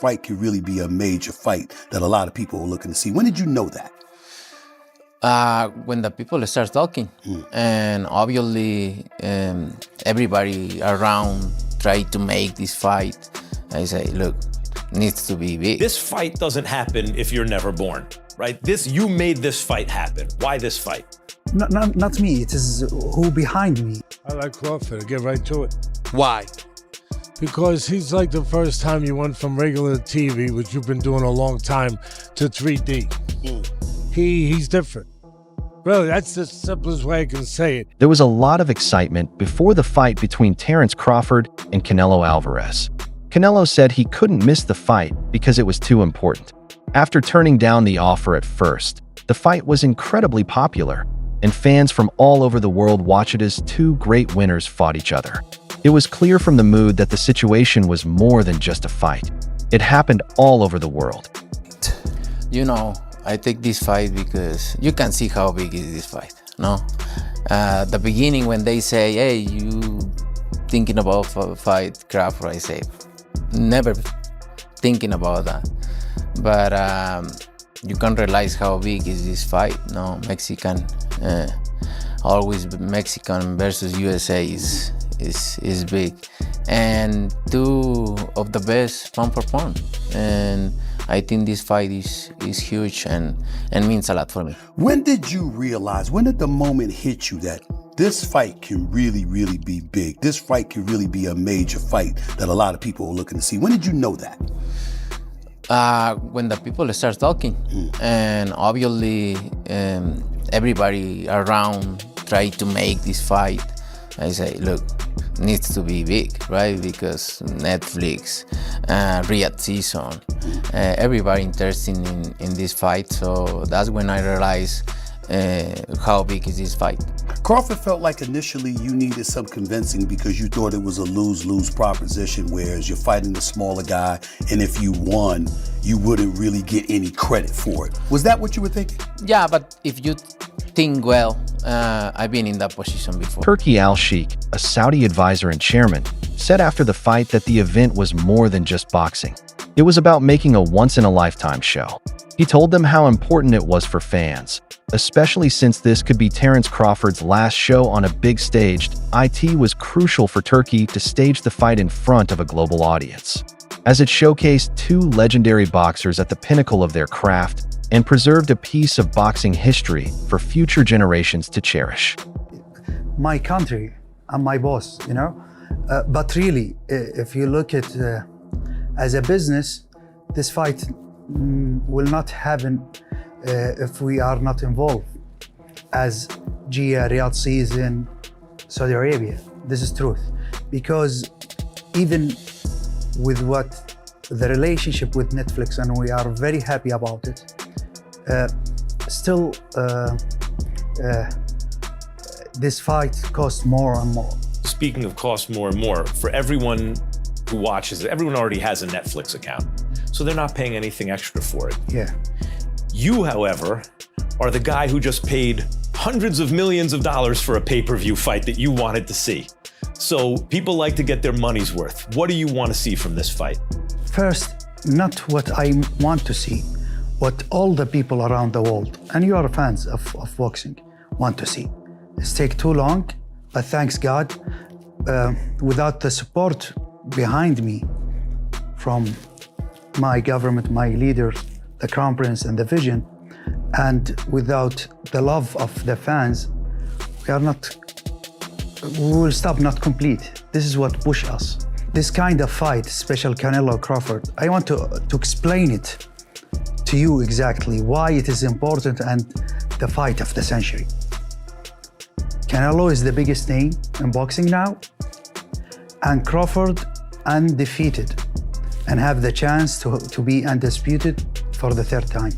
fight could really be a major fight that a lot of people are looking to see. When did you know that? When the people start talking, and obviously everybody around try to make this fight. I say, look, needs to be big. This fight doesn't happen if you're never born, right? You made this fight happen. Why this fight? Not me, it is who behind me. I like Crawford, get right to it. Why? Because he's like the first time you went from regular TV, which you've been doing a long time, to 3D. He's different. Really, that's the simplest way I can say it. There was a lot of excitement before the fight between Terence Crawford and Canelo Alvarez. Canelo said he couldn't miss the fight because it was too important. After turning down the offer at first, the fight was incredibly popular, and fans from all over the world watched it as two great winners fought each other. It was clear from the mood that the situation was more than just a fight. It happened all over the world. You know, I take this fight because you can see how big is this fight, no? The beginning when they say, hey, you thinking about fight Crawford, I say, never thinking about that. But you can realize how big is this fight, no? Mexican, always Mexican versus USA is big. And two of the best pound for pound. And I think this fight is huge and means a lot for me. When did you realize, when did the moment hit you that this fight can really, really be big? This fight can really be a major fight that a lot of people are looking to see. When did you know that? When the people start talking, and obviously everybody around try to make this fight. I say, look, needs to be big, right? Because Netflix, Riyadh season, everybody interested in this fight. So that's when I realized how big is this fight. Crawford felt like initially you needed some convincing because you thought it was a lose-lose proposition, whereas you're fighting the smaller guy, and if you won, you wouldn't really get any credit for it. Was that what you were thinking? Yeah, but if you think well, I've been in that position before. Turki Al-Sheikh, a Saudi advisor and chairman, said after the fight that the event was more than just boxing. It was about making a once-in-a-lifetime show. He told them how important it was for fans, especially since this could be Terence Crawford's last show on a big stage. It was crucial for Turkey to stage the fight in front of a global audience, as it showcased two legendary boxers at the pinnacle of their craft and preserved a piece of boxing history for future generations to cherish. My country and my boss, you know? But really, if you look at as a business, this fight will not happen if we are not involved as Gia, Riyadh season, Saudi Arabia. This is truth. Because even with what the relationship with Netflix, and we are very happy about it, still this fight costs more and more. Speaking of cost more and more, for everyone who watches it, everyone already has a Netflix account, so they're not paying anything extra for it. Yeah. You, however, are the guy who just paid hundreds of millions of dollars for a pay-per-view fight that you wanted to see. So people like to get their money's worth. What do you want to see from this fight? First, not what I want to see, what all the people around the world, and you are fans of boxing, want to see. It's taken too long, but thanks God, without the support behind me from my government, my leaders, the Crown Prince and the vision, and without the love of the fans, we will stop not complete. This is what pushes us. This kind of fight, special Canelo Crawford, I want to explain it to you exactly why it is important and the fight of the century. Canelo is the biggest name in boxing now, and Crawford undefeated and have the chance to be undisputed for the third time.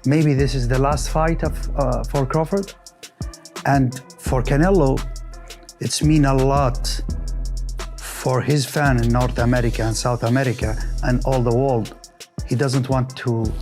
Maybe this is the last fight for Crawford, and for Canelo, it's mean a lot for his fan in North America and South America and all the world. He doesn't want to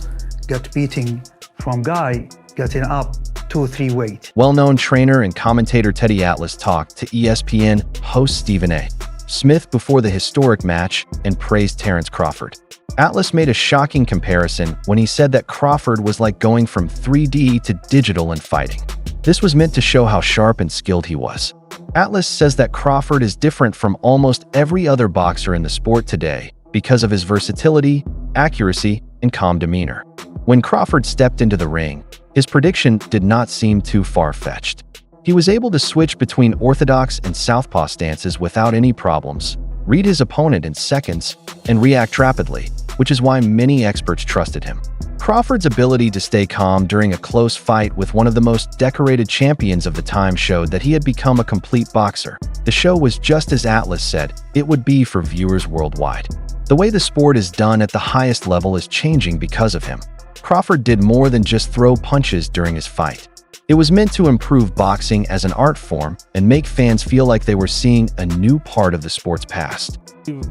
get beating from guy getting up 2-3 weight. Well-known trainer and commentator Teddy Atlas talked to ESPN host Stephen A. Smith before the historic match and praised Terence Crawford. Atlas made a shocking comparison when he said that Crawford was like going from 3D to digital in fighting. This was meant to show how sharp and skilled he was. Atlas says that Crawford is different from almost every other boxer in the sport today because of his versatility, accuracy, and calm demeanor. When Crawford stepped into the ring, his prediction did not seem too far-fetched. He was able to switch between orthodox and southpaw stances without any problems, read his opponent in seconds, and react rapidly, which is why many experts trusted him. Crawford's ability to stay calm during a close fight with one of the most decorated champions of the time showed that he had become a complete boxer. The show was just as Atlas said it would be for viewers worldwide. The way the sport is done at the highest level is changing because of him. Crawford did more than just throw punches during his fight. It was meant to improve boxing as an art form and make fans feel like they were seeing a new part of the sport's past.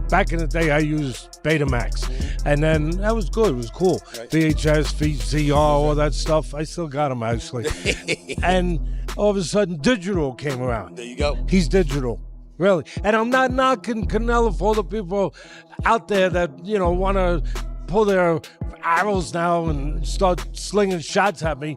Back in the day, I used Betamax, and then that was good. It was cool. VHS, VCR, all that stuff. I still got them, actually. And all of a sudden, digital came around. There you go. He's digital. Really. And I'm not knocking Canelo for all the people out there that, want to pull their arrows now and start slinging shots at me.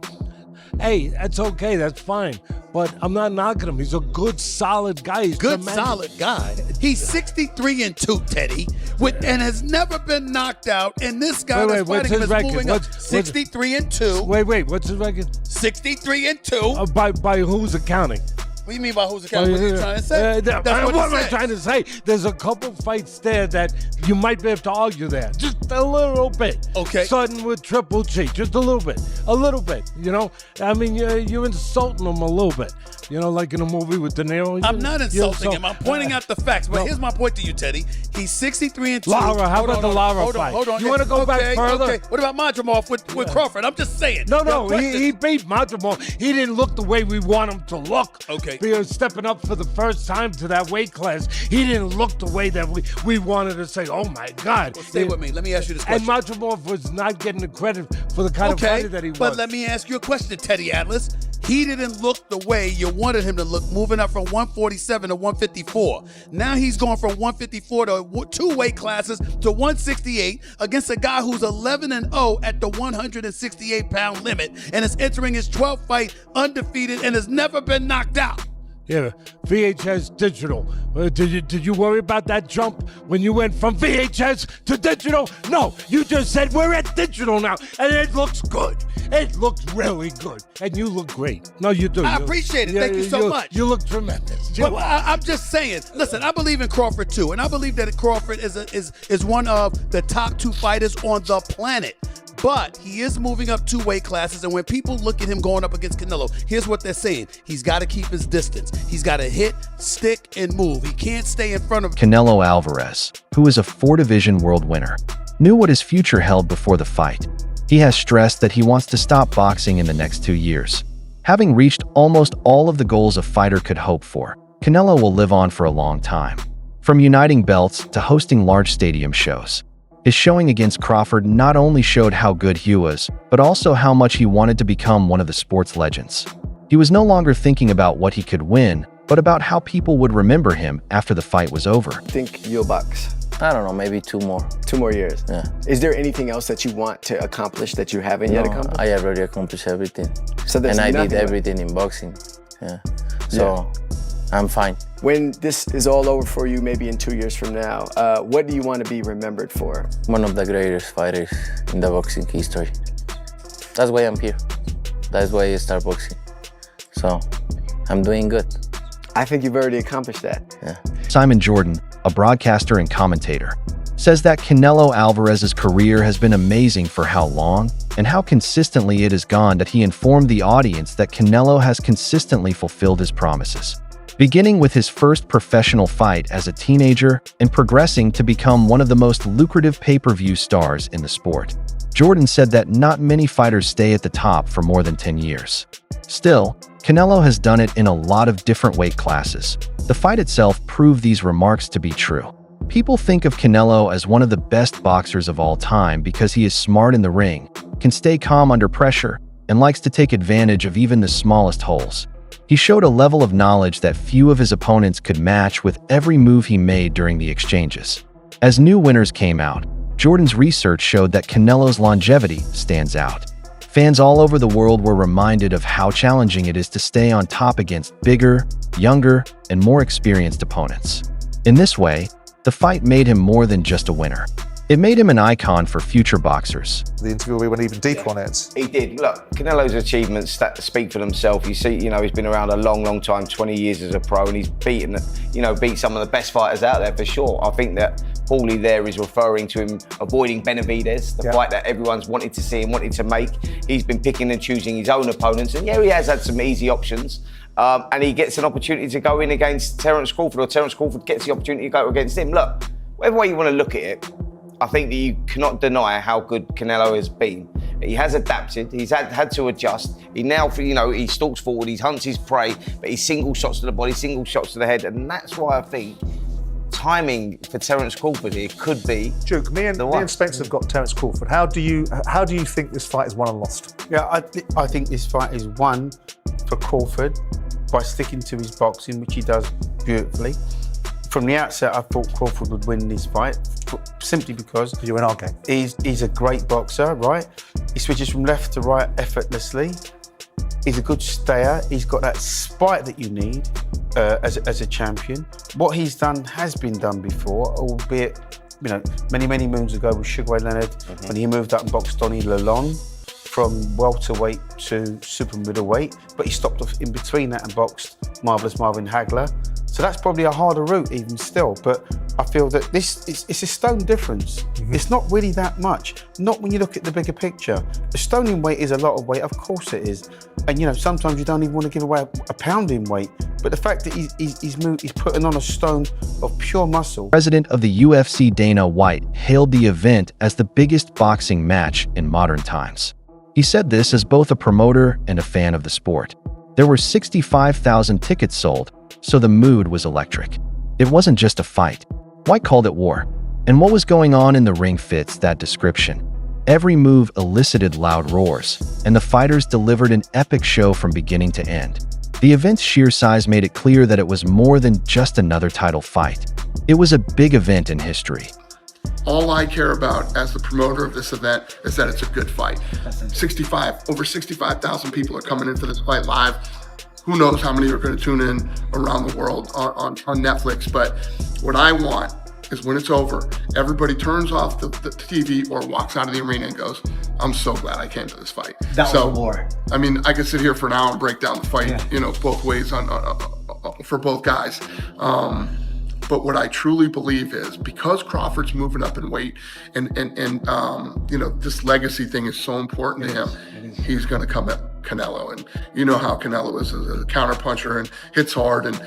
Hey, that's okay. That's fine. But I'm not knocking him. He's a good, solid guy. He's Good, tremendous. solid guy. He's 63-2, Teddy, and has never been knocked out. And this guy that's what's fighting him his is record? moving up. What's- 63-2. Wait, what's his record? 63-2. By who's accounting? What do you mean by who's account? What are you trying to say? That's what what am he I said. trying to say? There's a couple fights there that you might be able to argue there. Just a little bit. Okay. Starting with Triple G. Just a little bit. A little bit, I mean, you're insulting him a little bit. Like in a movie with De Niro. I'm not insulting him. I'm pointing out the facts. But here's my point to you, Teddy. He's 63-2. Lara, how about the Lara hold fight? Hold on. You want to go back further? Okay. What about Madrimov with Crawford? I'm just saying. No, Question- he beat Madrimov. He didn't look the way we want him to look. Okay. Because stepping up for the first time to that weight class, he didn't look the way that we wanted to say, oh my God. Well, stay with me. Let me ask you this And question. Madrimov was not getting the credit for the kind of fighter that he was. But let me ask you a question, Teddy Atlas. He didn't look the way you wanted him to look, moving up from 147 to 154. Now he's going from 154 to 2 weight classes to 168 against a guy who's 11-0 at the 168-pound limit and is entering his 12th fight undefeated and has never been knocked out. Yeah, VHS digital. Did you worry about that jump when you went from VHS to digital? No, you just said we're at digital now, and it looks good. It looks really good, and you look great. No, you do. I appreciate it. Thank you so much. You look tremendous. But I'm just saying. Listen, I believe in Crawford too, and I believe that Crawford is one of the top 2 fighters on the planet. But he is moving up 2 weight classes, and when people look at him going up against Canelo, here's what they're saying. He's got to keep his distance. He's got to hit, stick, and move. He can't stay in front of Canelo Alvarez, who is a 4-division world winner, knew what his future held before the fight. He has stressed that he wants to stop boxing in the next 2 years. Having reached almost all of the goals a fighter could hope for, Canelo will live on for a long time. From uniting belts to hosting large stadium shows. His showing against Crawford not only showed how good he was, but also how much he wanted to become one of the sport's legends. He was no longer thinking about what he could win, but about how people would remember him after the fight was over. Think you'll box? I don't know, maybe 2 more. 2 more years? Yeah. Is there anything else that you want to accomplish that you haven't yet accomplished? I already accomplished everything. So there's and I did nothing left. everything in boxing. Yeah. So I'm fine. When this is all over for you, maybe in 2 years from now, what do you want to be remembered for? One of the greatest fighters in the boxing history. That's why I'm here. That's why I start boxing. So I'm doing good. I think you've already accomplished that. Yeah. Simon Jordan, a broadcaster and commentator, says that Canelo Alvarez's career has been amazing for how long and how consistently it has gone that he informed the audience that Canelo has consistently fulfilled his promises. Beginning with his first professional fight as a teenager and progressing to become one of the most lucrative pay-per-view stars in the sport. Jordan said that not many fighters stay at the top for more than 10 years. Still, Canelo has done it in a lot of different weight classes. The fight itself proved these remarks to be true. People think of Canelo as one of the best boxers of all time because he is smart in the ring, can stay calm under pressure, and likes to take advantage of even the smallest holes. He showed a level of knowledge that few of his opponents could match with every move he made during the exchanges. As new winners came out, Jordan's research showed that Canelo's longevity stands out. Fans all over the world were reminded of how challenging it is to stay on top against bigger, younger, and more experienced opponents. In this way, the fight made him more than just a winner. It made him an icon for future boxers. The interview, we went even deeper on it. He did. Look, Canelo's achievements speak for themselves. You see, he's been around a long, long time, 20 years as a pro, and he's beat some of the best fighters out there for sure. I think that Paulie there is referring to him avoiding Benavidez, the fight that everyone's wanted to see and wanted to make. He's been picking and choosing his own opponents, and he has had some easy options. And he gets an opportunity to go in against Terence Crawford, or Terence Crawford gets the opportunity to go against him. Look, whatever way you want to look at it, I think that you cannot deny how good Canelo has been. He has adapted, he's had to adjust. He now, he stalks forward, he hunts his prey, but he single shots to the body, single shots to the head, and that's why I think timing for Terence Crawford here could be Duke, me and Spencer have got Terence Crawford. How do you think this fight is won and lost? Yeah, I think this fight is won for Crawford by sticking to his boxing, which he does beautifully. From the outset, I thought Crawford would win this fight, simply because you're in our game. He's a great boxer, right? He switches from left to right effortlessly. He's a good stayer. He's got that spite that you need as a champion. What he's done has been done before, albeit many, many moons ago with Sugar Ray Leonard, when he moved up and boxed Donnie Lalonde from welterweight to super middleweight, but he stopped off in between that and boxed Marvelous Marvin Hagler. So that's probably a harder route even still, but I feel that it's a stone difference. It's not really that much, not when you look at the bigger picture. A stone in weight is a lot of weight, of course it is. And sometimes you don't even want to give away a pound in weight, but the fact that he's putting on a stone of pure muscle. President of the UFC, Dana White, hailed the event as the biggest boxing match in modern times. He said this as both a promoter and a fan of the sport. There were 65,000 tickets sold, so the mood was electric. It wasn't just a fight. White called it war. And what was going on in the ring fits that description. Every move elicited loud roars, and the fighters delivered an epic show from beginning to end. The event's sheer size made it clear that it was more than just another title fight. It was a big event in history. All I care about as the promoter of this event is that it's a good fight. Over 65,000 people are coming into this fight live. Who knows how many are going to tune in around the world on Netflix, but what I want is when it's over, everybody turns off the TV or walks out of the arena and goes, I'm so glad I came to this fight. That was war. I mean, I could sit here for an hour and break down the fight, both ways for both guys. But what I truly believe is because Crawford's moving up in weight and this legacy thing is so important to him, he's going to come at Canelo. And you know how Canelo is a counterpuncher and hits hard, and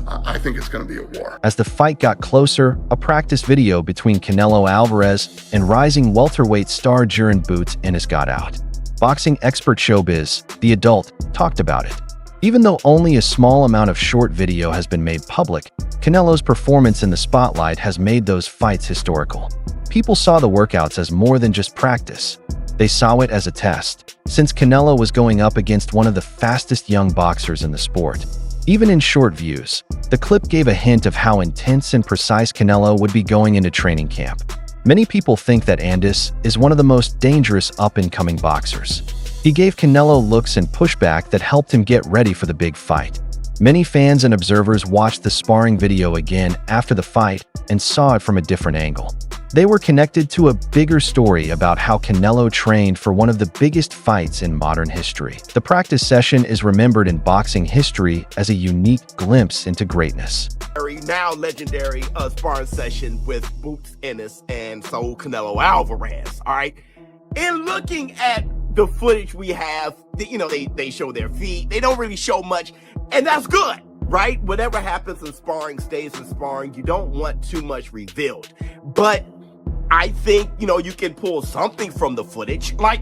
I think it's going to be a war. As the fight got closer, a practice video between Canelo Alvarez and rising welterweight star Jaron Boots Ennis got out. Boxing expert Showbiz, The Adult, talked about it. Even though only a small amount of short video has been made public, Canelo's performance in the spotlight has made those fights historical. People saw the workouts as more than just practice. They saw it as a test, since Canelo was going up against one of the fastest young boxers in the sport. Even in short views, the clip gave a hint of how intense and precise Canelo would be going into training camp. Many people think that Ennis is one of the most dangerous up-and-coming boxers. He gave Canelo looks and pushback that helped him get ready for the big fight. Many fans and observers watched the sparring video again after the fight and saw it from a different angle. They were connected to a bigger story about how Canelo trained for one of the biggest fights in modern history. The practice session is remembered in boxing history as a unique glimpse into greatness. Now legendary sparring session with Boots Ennis and Saul Canelo Alvarez, all right? In looking at the footage we have, they show their feet. They don't really show much, and that's good, right? Whatever happens in sparring stays in sparring. You don't want too much revealed. But I think, you can pull something from the footage. Like,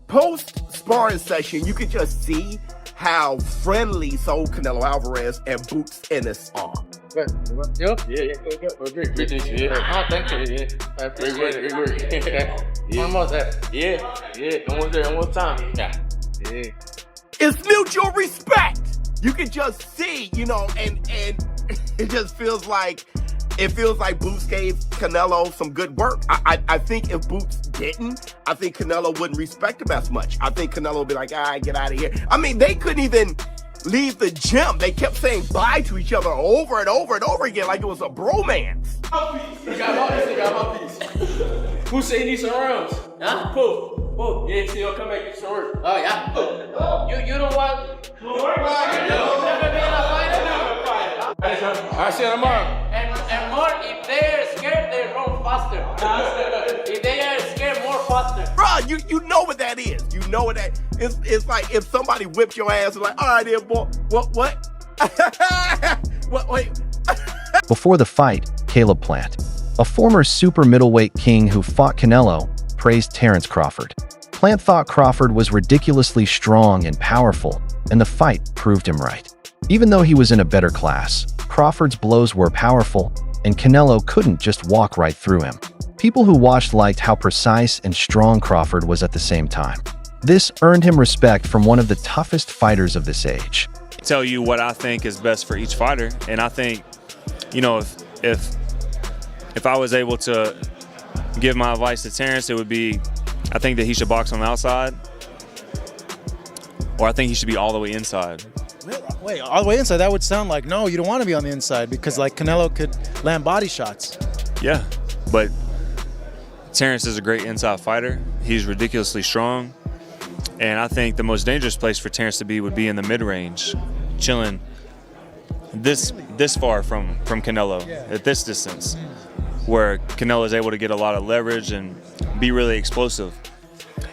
post-sparring session, you can just see how friendly Saul Canelo Alvarez and Boots Ennis are. Yeah, thank you. I appreciate it. Almost there. Almost time. Yeah. It's mutual respect. You can just see, you know, and it just feels like Boots gave Canelo some good work. I think if Boots didn't, I think Canelo wouldn't respect him as much. I think Canelo would be like, get out of here. I mean, they couldn't even leave the gym. They kept saying bye to each other over and over and over again like it was a bromance. You got my piece. Who say he needs some rounds? Huh? Who? Yeah, he's still come back short. Oh, yeah. You don't want... You never been a fighter? I said I'm on. And more, if they're scared, they run faster. If they are scared, more faster. Bro, you know what that is. You know what that is. It's like if somebody whipped your ass and like, all right, then, boy, what? Wait. Before the fight, Caleb Plant, a former super middleweight king who fought Canelo, praised Terrence Crawford. Plant thought Crawford was ridiculously strong and powerful, and the fight proved him right. Even though he was in a better class, Crawford's blows were powerful, and Canelo couldn't just walk right through him. People who watched liked how precise and strong Crawford was at the same time. This earned him respect from one of the toughest fighters of this age. Tell you what I think is best for each fighter, and I think, you know, if I was able to give my advice to Terrence, it would be, I think that he should box on the outside, or I think he should be all the way inside. Wait, all the way inside? That would sound like, no, you don't want to be on the inside because like Canelo could land body shots. Yeah, but Terrence is a great inside fighter. He's ridiculously strong, and I think the most dangerous place for Terrence to be would be in the mid-range, chilling this far from Canelo, at this distance, where Canelo is able to get a lot of leverage and be really explosive,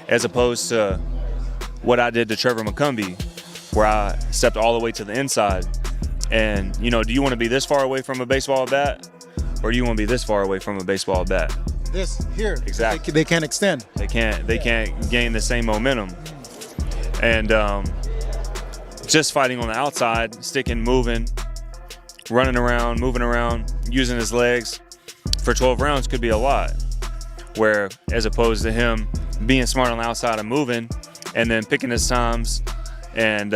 as opposed to what I did to Trevor McCumbee, where I stepped all the way to the inside. And, you know, do you want to be this far away from a baseball bat, or do you want to be this far away from a baseball bat? This here. Exactly. They can't extend. They can't gain the same momentum. And just fighting on the outside, sticking, moving, running around, moving around, using his legs for 12 rounds could be a lot. Where, as opposed to him being smart on the outside and moving, and then picking his times and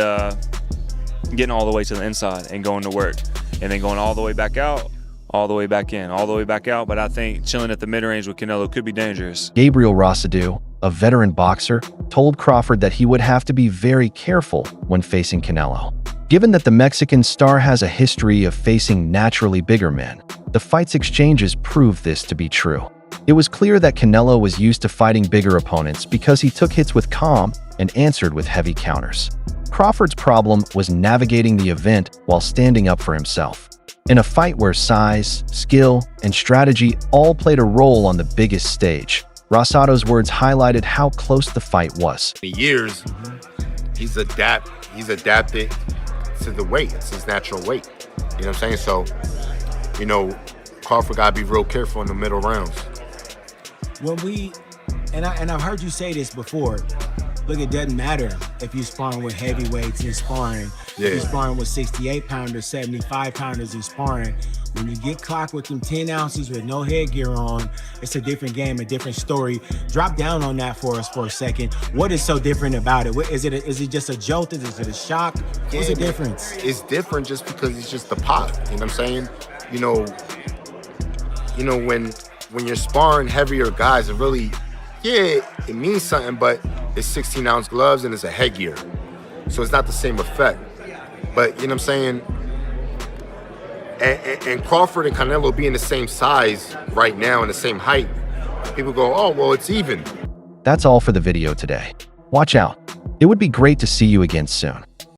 getting all the way to the inside and going to work, and then going all the way back out, all the way back in, all the way back out. But I think chilling at the mid-range with Canelo could be dangerous. Gabriel Rossadu, a veteran boxer, told Crawford that he would have to be very careful when facing Canelo. Given that the Mexican star has a history of facing naturally bigger men, the fight's exchanges proved this to be true. It was clear that Canelo was used to fighting bigger opponents because he took hits with calm and answered with heavy counters. Crawford's problem was navigating the event while standing up for himself. In a fight where size, skill, and strategy all played a role on the biggest stage, Rossado's words highlighted how close the fight was. For years, he's adapted to the weight. It's his natural weight. You know what I'm saying? So, you know, Crawford gotta be real careful in the middle rounds. When I've heard you say this before, look, it doesn't matter if you're sparring with heavyweights in sparring. Yeah. If you're sparring with 68-pounders, 75-pounders in sparring. When you get clocked with them 10 ounces with no headgear on, it's a different game, a different story. Drop down on that for us for a second. What is so different about it? Is it just a jolt? Is it a shock? What's the difference? It's different just because it's just the pop. You know what I'm saying? You know when you're sparring heavier guys, it really, it means something, but it's 16-ounce gloves and it's a headgear. So it's not the same effect. But, you know what I'm saying? And Crawford and Canelo being the same size right now and the same height, people go, oh, well, it's even. That's all for the video today. Watch out. It would be great to see you again soon.